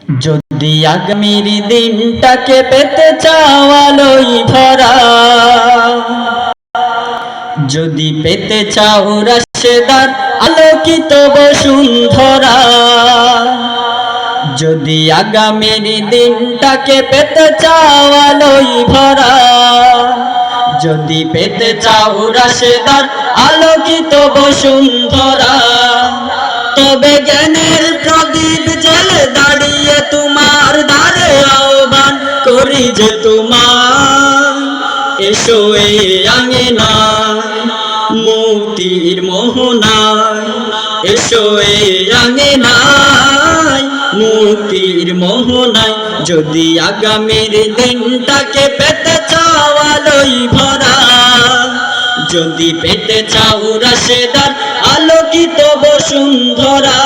যদি আগামীর দিনটাকে পেতে চাও আলোয় ভরা, যদি পেতে চাও রাশেদার আলোকিত বসুন্ধরা, যদি আগামীর দিনটাকে পেতে চাও আলোয় ভরা, যদি পেতে চাও রাশেদার আলোকিত বসুন্ধরা, তবে জ্ঞানের প্রদীপ জেলে দাঁড়িয়ে তোমার দ্বারে আহ্বান করি যে তোমার, এসো এই আঙ্গিনায় মুক্তির মোহনায়, এসো এই আঙ্গিনায় মুক্তির মোহনায়। যদি আগামীর দিনটাকে পেতে চাও আলোয় ভরা, যদি পেতে চাও রাশেদার আলোকিত বসুন্ধরা,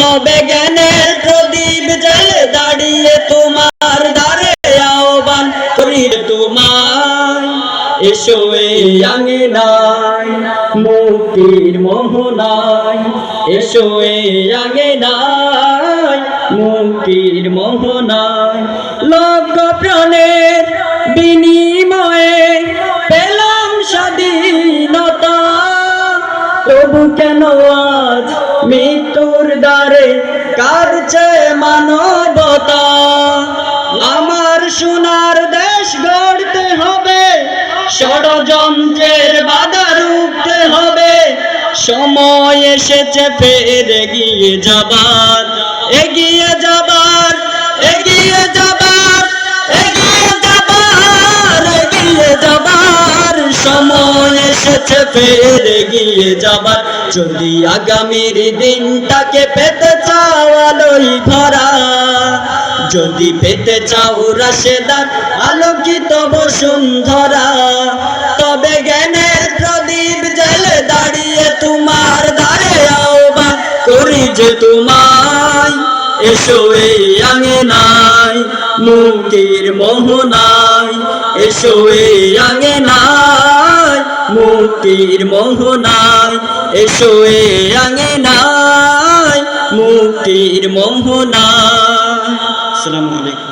তবে জ্ঞানের প্রদীপ জেলে দাঁড়িয়ে তোমার দ্বারে আহ্বান করি তোমায়, এসো এই আঙ্গিনায় মুক্তির মোহনায়, এসো এই আঙ্গিনায় মুক্তির মোহনায়। লক্ষ প্রাণের বিনিময়ে পেলাম স্বাধীনতা, তবু কেন আজ মৃত্যুর দ্বারে কাঁদছে মানবতা। আমার সোনার দেশ গড়তে হবে, ষড়যন্ত্রের বাধা রুখতে হবে, সময় এসেছে ফের এগিয়ে যাবার, এগিয়ে যাবার, এগিয়ে যাবার, এগিয়ে যাবার, এগিয়ে যাবার, সময় এসেছে ফের এগিয়ে যাবার। যদি আগামীর দিনটাকে পেতে চাও আলোয় ভরা, যদি পেতে চাও রাশেদার আলোকিত বসুন্ধরা, তবে জ্ঞানের প্রদীপ জেলে দাঁড়িয়ে তোমার দ্বারে আহ্বান করি যে তোমায়, এসো এই আঙ্গিনায় মুক্তির মোহনায়, এসো এই আঙ্গিনায় মুক্তির মোহনায়, এসো এই আঙ্গিনায় মুক্তির মোহনায়। আসসালামু আলাইকুম।